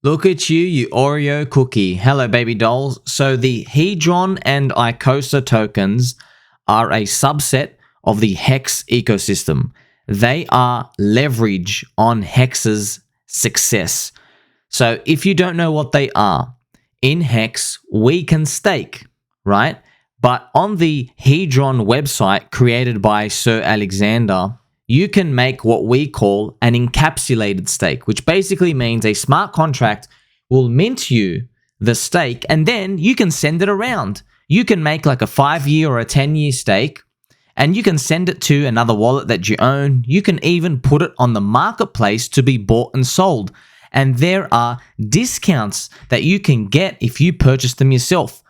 Look at you, you Oreo cookie. Hello, baby dolls. So the Hedron and Icosa tokens are a subset of the HEX ecosystem. They are leverage on HEX's success. So if you don't know what they are, in HEX, we can stake, right? But on the Hedron website created by Sir Alexander, you can make what we call an encapsulated stake, which basically means a smart contract will mint you the stake and then you can send it around. You can make like a 5-year or a 10-year stake and you can send it to another wallet that you own. You can even put it on the marketplace to be bought and sold. And there are discounts that you can get if you purchase them yourself.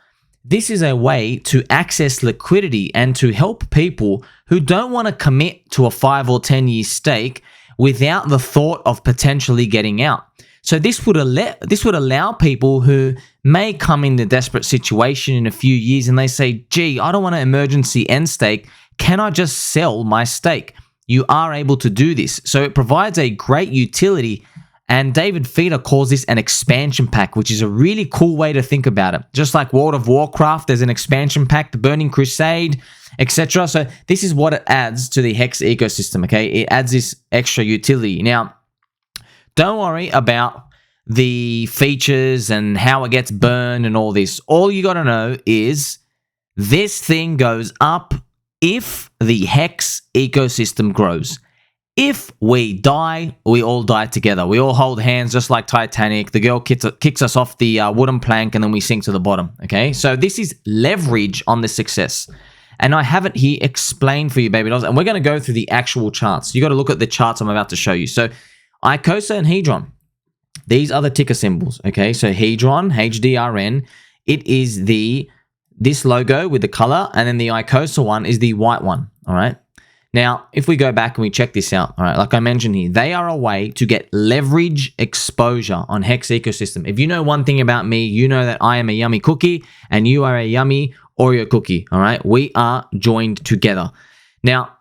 This is a way to access liquidity and to help people who don't want to commit to a 5 or 10-year stake without the thought of potentially getting out. So this would allow people who may come in a desperate situation in a few years and they say, gee, I don't want an emergency end stake. Can I just sell my stake? You are able to do this. So it provides a great utility. And David Feeder calls this an expansion pack, which is a really cool way to think about it. Just like World of Warcraft, there's an expansion pack, the Burning Crusade, etc. So this is what it adds to the HEX ecosystem, okay? It adds this extra utility. Now, don't worry about the features and how it gets burned and all this. All you got to know is this thing goes up if the HEX ecosystem grows. If we die, we all die together. We all hold hands just like Titanic. The girl kicks us off the wooden plank and then we sink to the bottom, okay? So this is leverage on the success. And I have it here explained for you, baby dolls. And we're going to go through the actual charts. You got to look at the charts I'm about to show you. So Icosa and Hedron, these are the ticker symbols, okay? So Hedron, HDRN, it is this logo with the color, and then the Icosa one is the white one, all right? Now, if we go back and we check this out, all right, like I mentioned here, they are a way to get leverage exposure on HEX ecosystem. If you know one thing about me, you know that I am a yummy cookie and you are a yummy Oreo cookie, all right? We are joined together. Now,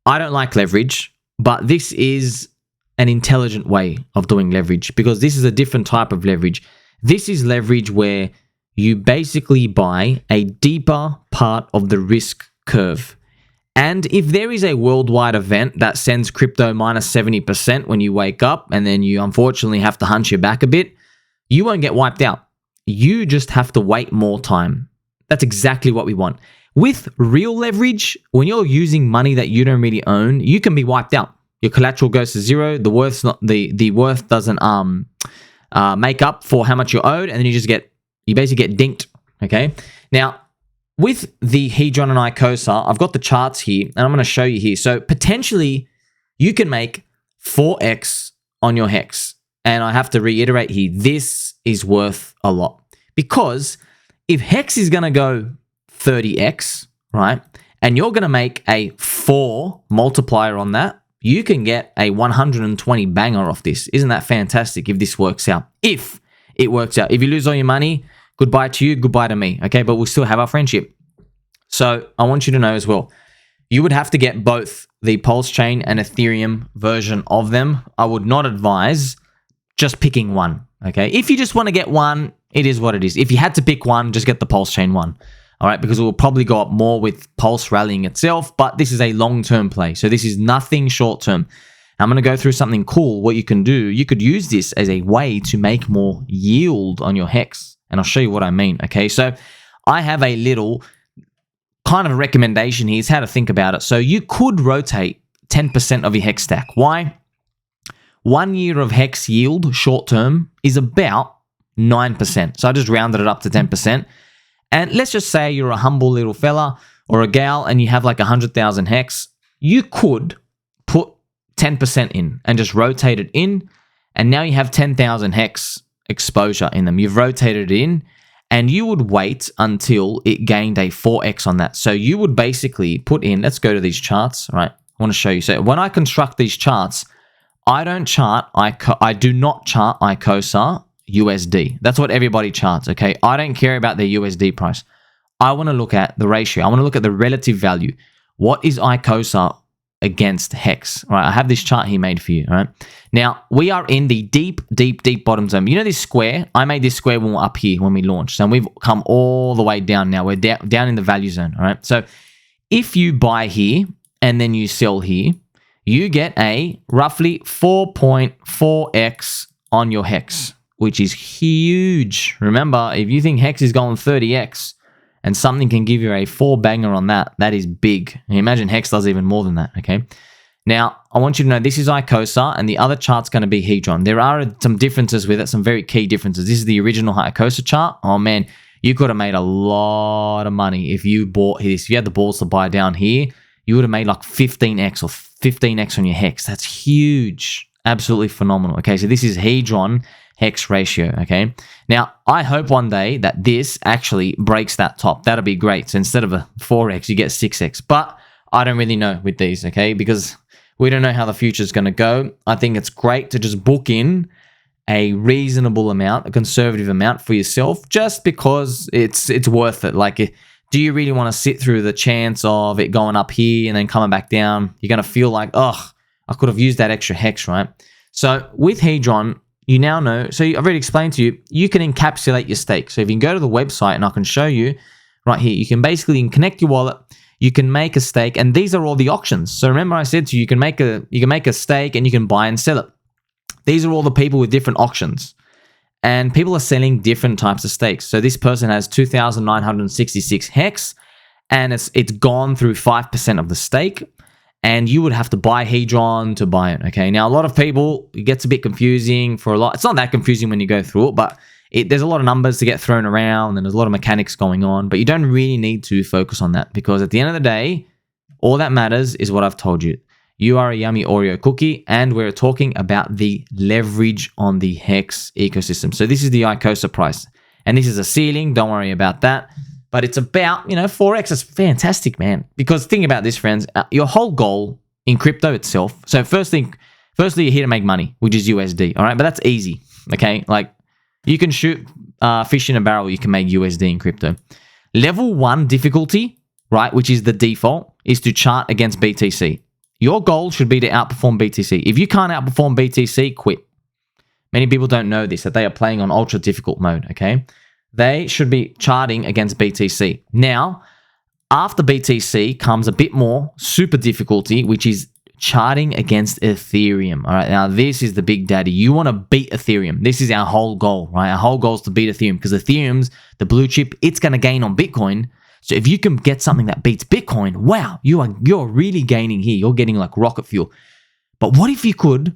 I don't like leverage, but this is an intelligent way of doing leverage because this is a different type of leverage. This is leverage where you basically buy a deeper part of the risk curve. And if there is a worldwide event that sends crypto minus 70% when you wake up and then you unfortunately have to hunch your back a bit, you won't get wiped out. You just have to wait more time. That's exactly what we want. With real leverage, when you're using money that you don't really own, you can be wiped out. Your collateral goes to zero. The worth doesn't make up for how much you're owed, and then you basically get dinked. Okay. Now, with the Hedron and Icosa, I've got the charts here, and I'm going to show you here. So potentially, you can make 4x on your HEX. And I have to reiterate here, this is worth a lot. Because if HEX is going to go 30x, right, and you're going to make a 4 multiplier on that, you can get a 120 banger off this. Isn't that fantastic if this works out? If it works out. If you lose all your money, goodbye to you, goodbye to me, okay? But we'll still have our friendship. So I want you to know as well, you would have to get both the Pulse Chain and Ethereum version of them. I would not advise just picking one, okay? If you just want to get one, it is what it is. If you had to pick one, just get the Pulse Chain one, all right? Because it will probably go up more with Pulse rallying itself, but this is a long-term play. So this is nothing short-term. I'm going to go through something cool. What you can do, you could use this as a way to make more yield on your HEX. And I'll show you what I mean, okay? So I have a little kind of recommendation here is how to think about it. So you could rotate 10% of your HEX stack. Why? 1 year of HEX yield, short-term, is about 9%. So I just rounded it up to 10%. And let's just say you're a humble little fella or a gal and you have like 100,000 HEX. You could put 10% in and just rotate it in. And now you have 10,000 HEX exposure in them. You've rotated it in and you would wait until it gained a 4x on that. So you would basically put in, let's go to these charts, right? I want to show you. So when I construct these charts, I do not chart Icosa USD. That's what everybody charts, okay? I don't care about their USD price. I want to look at the ratio. I want to look at the relative value. What is Icosa against HEX. All right, I have this chart here made for you. All right, now we are in the deep bottom zone. You know this square? I made this square when we're up here when we launched, and we've come all the way down now. We're down in the value zone. All right, so if you buy here and then you sell here, you get a roughly 4.4x on your HEX, which is huge. Remember, if you think HEX is going 30x and something can give you a 4 banger on that, that is big. And imagine HEX does even more than that, okay? Now, I want you to know this is Icosa and the other chart's going to be Hedron. There are some differences with it, some very key differences. This is the original Icosa chart. Oh man, you could have made a lot of money if you bought this. If you had the balls to buy down here, you would have made like 15x or 15x on your HEX. That's huge. Absolutely phenomenal. Okay, so this is Hedron HEX ratio. Okay, now I hope one day that this actually breaks that top. That'll be great. So instead of a 4x, you get 6x. But I don't really know with these, okay, because we don't know how the future is going to go. I think it's great to just book in a reasonable amount, a conservative amount for yourself, just because it's worth it. Like, do you really want to sit through the chance of it going up here and then coming back down? You're going to feel like, oh, I could have used that extra HEX, right? So with Hedron, you now know, so I've already explained to you, you can encapsulate your stake. So if you can go to the website and I can show you right here, you can basically connect your wallet, you can make a stake, and these are all the auctions. So remember I said to you, you can make a stake and you can buy and sell it. These are all the people with different auctions. And people are selling different types of stakes. So this person has 2,966 HEX, and it's gone through 5% of the stake. And you would have to buy Hedron to buy it. Okay. Now, a lot of people, it gets a bit confusing for a lot. It's not that confusing when you go through it, but there's a lot of numbers to get thrown around and there's a lot of mechanics going on. But you don't really need to focus on that, because at the end of the day, all that matters is what I've told you. You are a yummy Oreo cookie, and we're talking about the leverage on the HEX ecosystem. So this is the Icosa price, and this is a ceiling. Don't worry about that. But it's about, 4x. It's fantastic, man. Because think about this, friends. Your whole goal in crypto itself. So firstly, you're here to make money, which is USD. All right, but that's easy. Okay, like you can shoot fish in a barrel. You can make USD in crypto. Level 1 difficulty, right, which is the default, is to chart against BTC. Your goal should be to outperform BTC. If you can't outperform BTC, quit. Many people don't know this, that they are playing on ultra difficult mode, okay? They should be charting against BTC. Now, after BTC comes a bit more super difficulty, which is charting against Ethereum. All right, now this is the big daddy. You want to beat Ethereum. This is our whole goal, right? Our whole goal is to beat Ethereum, because Ethereum's the blue chip. It's going to gain on Bitcoin. So if you can get something that beats Bitcoin, wow, you're really gaining here. You're getting like rocket fuel. But what if you could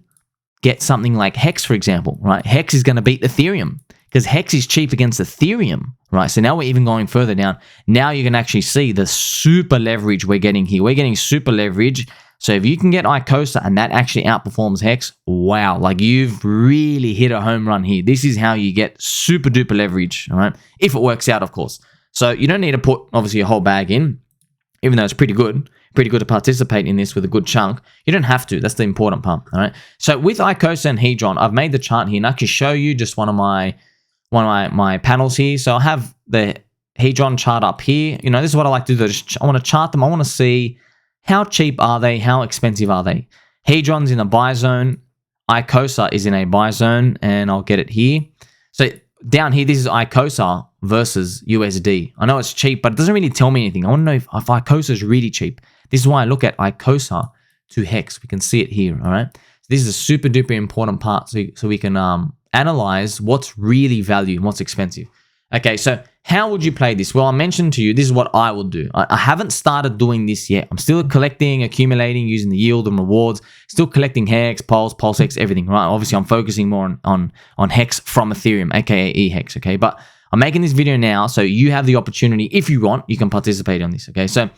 get something like HEX, for example, right? HEX is going to beat Ethereum, because HEX is cheap against Ethereum, right? So now we're even going further down. Now you can actually see the super leverage we're getting here. We're getting super leverage. So if you can get Icosa and that actually outperforms HEX, wow, like you've really hit a home run here. This is how you get super duper leverage, all right? If it works out, of course. So you don't need to put, obviously, a whole bag in, even though it's pretty good to participate in this with a good chunk. You don't have to. That's the important part, all right? So with Icosa and Hedron, I've made the chart here, and I can show you just one of my panels here. So I have the Hedron chart up here. This is what I like to do. I want to chart them. I want to see how cheap are they, how expensive are they. Hedron's in a buy zone. Icosa is in a buy zone, and I'll get it here. So down here, this is Icosa versus USD. I know it's cheap, but it doesn't really tell me anything. I want to know if Icosa is really cheap. This is why I look at Icosa to HEX. We can see it here, all right? So this is a super duper important part, so we can analyze what's really value and what's expensive. Okay, so how would you play this? Well, I mentioned to you, this is what I will do. I haven't started doing this yet. I'm still collecting, accumulating, using the yield and rewards, still collecting HEX, Pulse HEX, everything, right? Obviously, I'm focusing more on HEX from Ethereum, aka EHEX, okay? But I'm making this video now, so you have the opportunity, if you want, you can participate on this, okay? So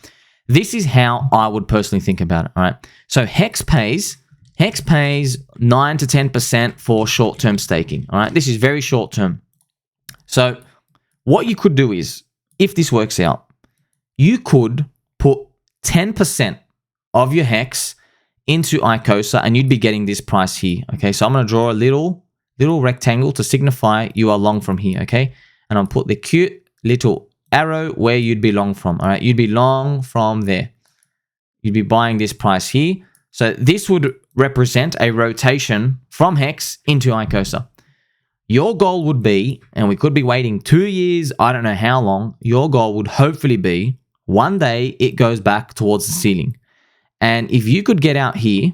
this is how I would personally think about it, all right? So HEX pays 9 to 10% for short-term staking, all right? This is very short-term. So what you could do is, if this works out, you could put 10% of your HEX into Icosa, and you'd be getting this price here, okay? So I'm going to draw a little rectangle to signify you are long from here, okay? And I'll put the cute little arrow where you'd be long from, all right? You'd be long from there. you'd be buying this price here. So this would represent a rotation from HEX into Icosa. Your goal would be, and we could be waiting 2 years, I don't know how long, your goal would hopefully be one day it goes back towards the ceiling. And if you could get out here,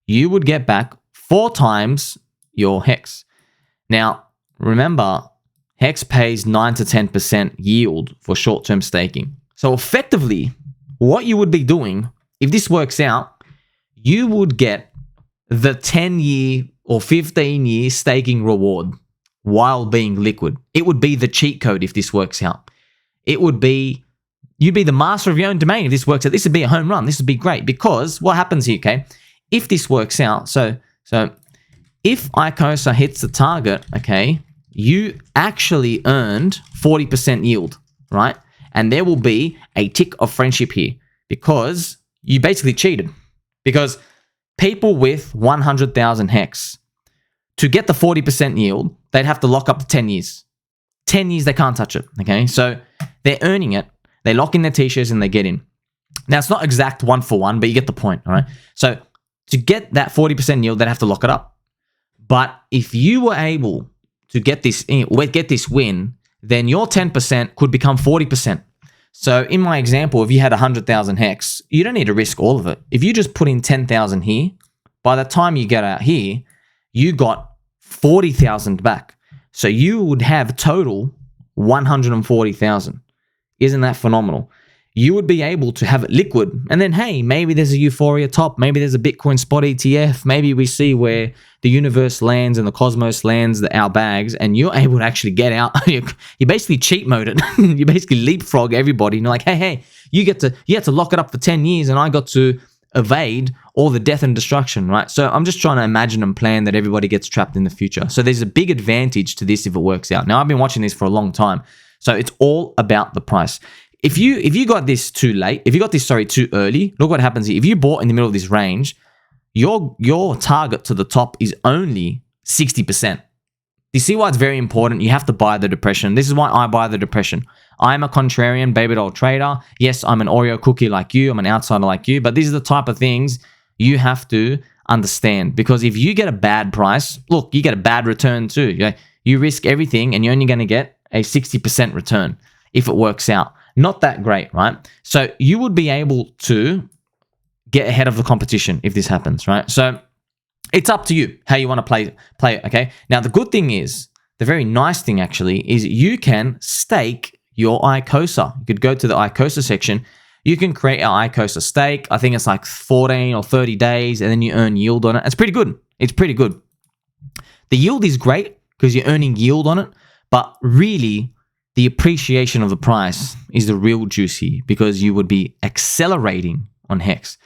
you would get back 4 times your HEX. Now, remember, HEX pays 9 to 10% yield for short-term staking. So effectively, what you would be doing, if this works out, you would get the 10-year or 15-year staking reward while being liquid. It would be the cheat code if this works out. It would be, you'd be the master of your own domain if this works out. This would be a home run. This would be great because what happens here, okay? If this works out, so if Icosa hits the target, okay, you actually earned 40% yield, right? And there will be a tick of friendship here because you basically cheated. Because people with 100,000 HEX, to get the 40% yield, they'd have to lock up to 10 years. 10 years, they can't touch it, okay? So they're earning it. They lock in their t-shirts and they get in. Now, it's not exact 1-for-1, but you get the point, all right? So to get that 40% yield, they'd have to lock it up. But if you were able to get this win, then your 10% could become 40%. So in my example, if you had 100,000 HEX, you don't need to risk all of it. If you just put in 10,000 here, by the time you get out here, you got 40,000 back. So you would have total 140,000. Isn't that phenomenal? You would be able to have it liquid. And then, hey, maybe there's a Euphoria top. Maybe there's a Bitcoin spot ETF. Maybe we see where the universe lands and the cosmos lands our bags, and you're able to actually get out. You basically cheat mode it. You basically leapfrog everybody. And you're like, hey, you have to lock it up for 10 years, and I got to evade all the death and destruction, right? So I'm just trying to imagine and plan that everybody gets trapped in the future. So there's a big advantage to this if it works out. Now, I've been watching this for a long time. So it's all about the price. If you got this too late, too early, look what happens here. If you bought in the middle of this range, your target to the top is only 60%. You see why it's very important? You have to buy the depression. This is why I buy the depression. I'm a contrarian baby doll trader. Yes, I'm an Oreo cookie like you. I'm an outsider like you. But these are the type of things you have to understand. Because if you get a bad price, look, you get a bad return too. You risk everything and you're only going to get a 60% return if it works out. Not that great, right? So you would be able to get ahead of the competition if this happens, right? So it's up to you how you want to play it, okay? Now, the good thing is, the very nice thing actually, is you can stake your Icosa. You could go to the Icosa section. You can create an Icosa stake. I think it's like 14 or 30 days, and then you earn yield on it. It's pretty good. It's pretty good. The yield is great because you're earning yield on it, but really, the appreciation of the price is the real juice here because you would be accelerating on HEX.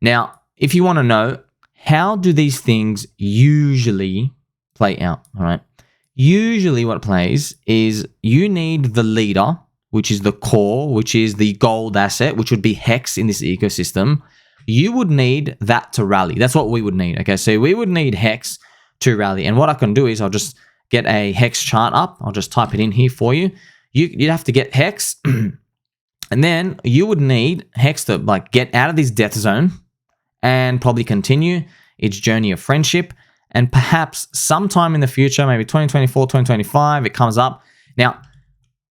Now, if you want to know, how do these things usually play out, all right? Usually what plays is you need the leader, which is the core, which is the gold asset, which would be HEX in this ecosystem. You would need that to rally. That's what we would need, okay? So we would need HEX to rally. And what I can do is I'll just get a HEX chart up. I'll just type it in here for you. You'd have to get HEX, and then you would need HEX to get out of this death zone and probably continue its journey of friendship. And perhaps sometime in the future, maybe 2024, 2025, it comes up. Now,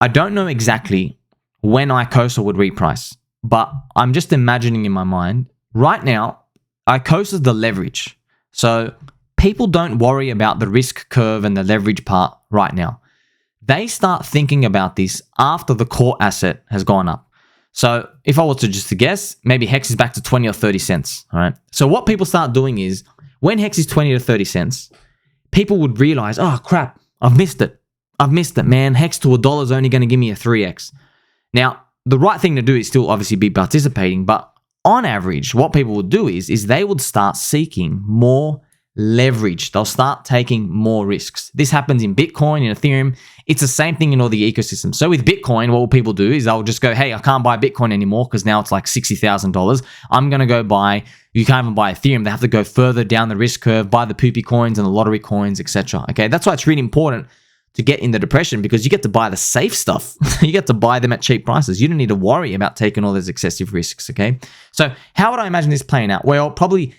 I don't know exactly when Icosa would reprice, but I'm just imagining in my mind, right now, Icosa is the leverage. So people don't worry about the risk curve and the leverage part right now. They start thinking about this after the core asset has gone up. So if I was to guess, maybe HEX is back to 20 or 30 cents, all right? So what people start doing is, when HEX is 20 to 30 cents, people would realize, oh crap, I've missed it, man. HEX to $1 is only going to give me a 3x. Now, the right thing to do is still obviously be participating, but on average, what people would do is they would start seeking more leverage. They'll start taking more risks. This happens in Bitcoin, in Ethereum. It's the same thing in all the ecosystems. So with Bitcoin, what will people do is they'll just go, hey, I can't buy Bitcoin anymore because now it's like $60,000. I'm going to go buy, you can't even buy Ethereum. They have to go further down the risk curve, buy the poopy coins and the lottery coins, etc. Okay, that's why it's really important to get in the depression because you get to buy the safe stuff. You get to buy them at cheap prices. You don't need to worry about taking all those excessive risks, okay? So how would I imagine this playing out? Well, probably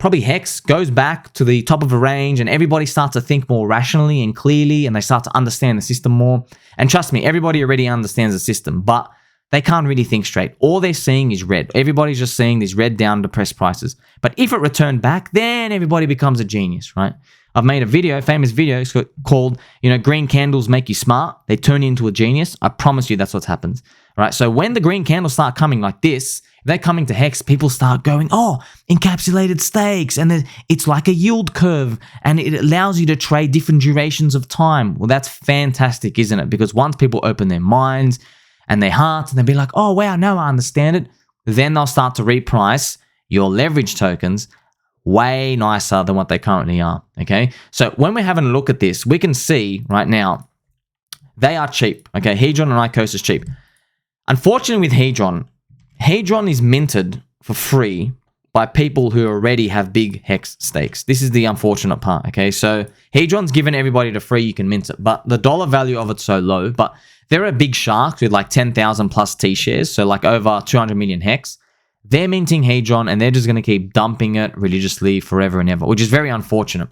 HEX goes back to the top of a range and everybody starts to think more rationally and clearly and they start to understand the system more. And trust me, everybody already understands the system, but they can't really think straight. All they're seeing is red. Everybody's just seeing these red down depressed prices. But if it returned back, then everybody becomes a genius, right? I've made a video, famous video called, green candles make you smart. They turn you into a genius. I promise you that's what happens, right? So when the green candles start coming like this, if they're coming to HEX, people start going, oh, encapsulated stakes. And it's like a yield curve and it allows you to trade different durations of time. Well, that's fantastic, isn't it? Because once people open their minds and their hearts and they'll be like, oh, wow, now I understand it. Then they'll start to reprice your leverage tokens way nicer than what they currently are, okay? So when we're having a look at this, we can see right now, they are cheap, okay? Hedron and Icosa is cheap. Unfortunately with Hedron is minted for free by people who already have big HEX stakes. This is the unfortunate part, okay? So Hedron's given everybody to free, you can mint it, but the dollar value of it's so low, but there are big sharks with like 10,000 plus T shares, so like over 200 million HEX. They're minting Hedron and they're just going to keep dumping it religiously forever and ever, which is very unfortunate.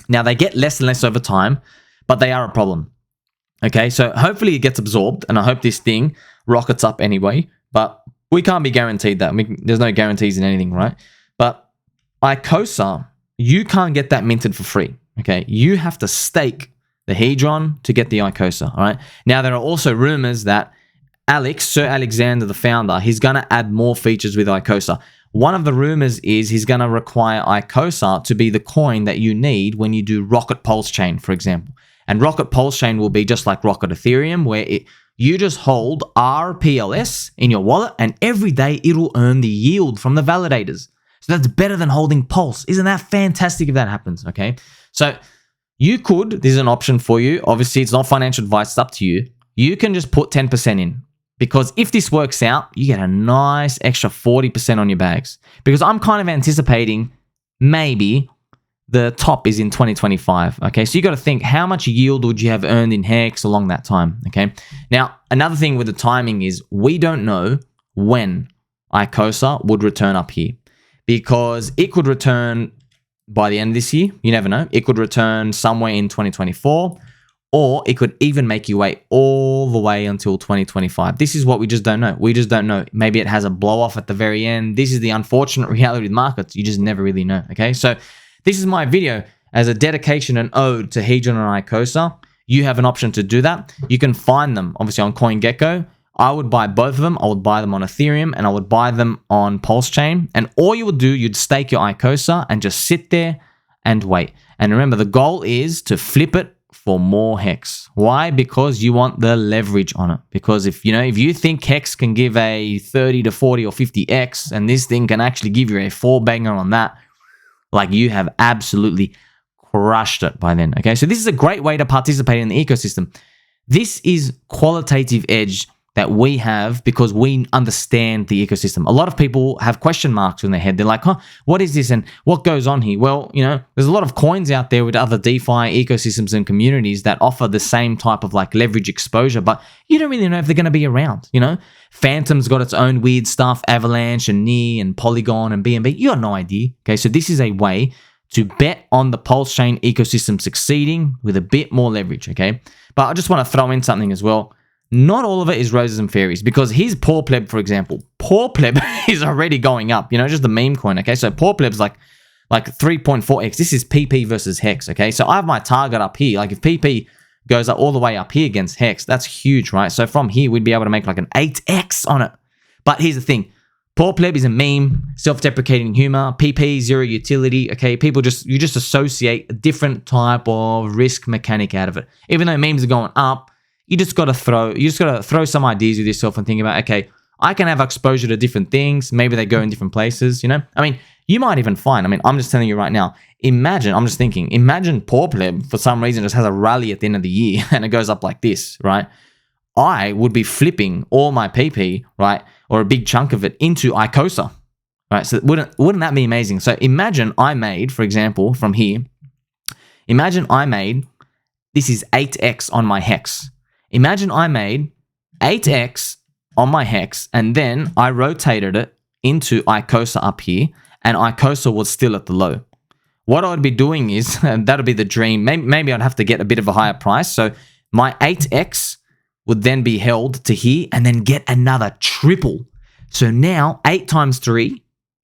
Now, they get less and less over time, but they are a problem. Okay, so hopefully it gets absorbed and I hope this thing rockets up anyway, but we can't be guaranteed that. There's no guarantees in anything, right? But Icosa, you can't get that minted for free. Okay, you have to stake the Hedron to get the Icosa, all right? Now, there are also rumors that Sir Alexander, the founder, he's going to add more features with Icosa. One of the rumors is he's going to require Icosa to be the coin that you need when you do Rocket Pulse Chain, for example. And Rocket Pulse Chain will be just like Rocket Ethereum, where you just hold RPLS in your wallet and every day it'll earn the yield from the validators. So that's better than holding Pulse. Isn't that fantastic if that happens, okay? So you could, this is an option for you. Obviously, it's not financial advice, it's up to you. You can just put 10% in. Because if this works out, you get a nice extra 40% on your bags. Because I'm kind of anticipating maybe the top is in 2025. Okay, so you got to think how much yield would you have earned in HEX along that time. Okay, now another thing with the timing is we don't know when Icosa would return up here because it could return by the end of this year. You never know. It could return somewhere in 2024. Or it could even make you wait all the way until 2025. This is what we just don't know. We just don't know. Maybe it has a blow off at the very end. This is the unfortunate reality with markets. You just never really know, okay? So this is my video as a dedication and ode to Hedron and Icosa. You have an option to do that. You can find them, obviously, on CoinGecko. I would buy both of them. I would buy them on Ethereum and I would buy them on Pulse Chain. And all you would do, you'd stake your Icosa and just sit there and wait. And remember, the goal is to flip it for more HEX. Why? Because you want the leverage on it. Because if you think HEX can give a 30 to 40 or 50x and this thing can actually give you a 4-banger on that, like you have absolutely crushed it by then. Okay, so this is a great way to participate in the ecosystem. This is qualitative edge that we have because we understand the ecosystem. A lot of people have question marks in their head. They're like, what is this and what goes on here? Well, there's a lot of coins out there with other DeFi ecosystems and communities that offer the same type of like leverage exposure, but you don't really know if they're going to be around. Phantom's got its own weird stuff, Avalanche and NEE and Polygon and BNB. You got no idea. Okay, so this is a way to bet on the Pulse Chain ecosystem succeeding with a bit more leverage, okay? But I just want to throw in something as well. Not all of it is roses and fairies because here's PoorPleb, for example. PoorPleb is already going up, just the meme coin, okay? So PoorPleb's like 3.4x. This is PP versus HEX, okay? So I have my target up here. Like if PP goes up all the way up here against HEX, that's huge, right? So from here, we'd be able to make like an 8x on it. But here's the thing. PoorPleb is a meme, self-deprecating humor. PP, zero utility, okay? You just associate a different type of risk mechanic out of it. Even though memes are going up, you just got to throw some ideas with yourself and think about, okay, I can have exposure to different things. Maybe they go in different places, you might even find, I'm just telling you right now, imagine PoorPleb for some reason just has a rally at the end of the year and it goes up like this, right? I would be flipping all my PP, right? Or a big chunk of it into Icosa, right? So wouldn't that be amazing? So imagine I made, for example, from here, this is 8x on my HEX. Imagine I made 8x on my HEX and then I rotated it into Icosa up here and Icosa was still at the low. What I would be doing is, that would be the dream, maybe I'd have to get a bit of a higher price. So my 8x would then be held to here and then get another triple. So now 8 times 3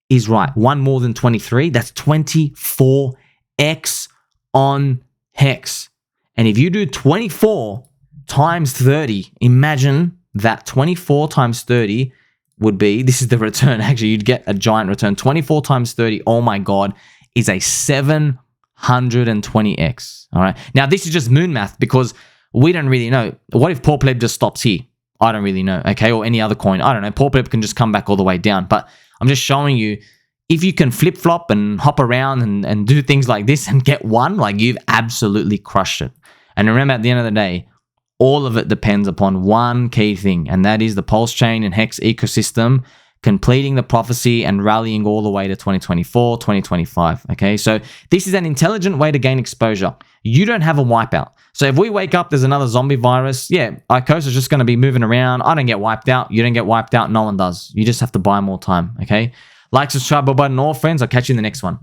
is right. 1 more than 23. That's 24x on HEX. And if you do 24 times 30, imagine that 24 times 30 would be, this is the return. Actually, you'd get a giant return. 24 times 30, oh my God, is a 720x. All right. Now, this is just moon math because we don't really know. What if PoorPleb just stops here? I don't really know. Okay. Or any other coin. I don't know. PoorPleb can just come back all the way down. But I'm just showing you, if you can flip flop and hop around and do things like this and get one, like you've absolutely crushed it. And remember, at the end of the day, all of it depends upon one key thing, and that is the Pulse Chain and HEX ecosystem completing the prophecy and rallying all the way to 2024, 2025. Okay, so this is an intelligent way to gain exposure. You don't have a wipeout. So if we wake up, there's another zombie virus, yeah, Icosa is just going to be moving around. I don't get wiped out. You don't get wiped out. No one does. You just have to buy more time. Okay, like, subscribe, button, all friends. I'll catch you in the next one.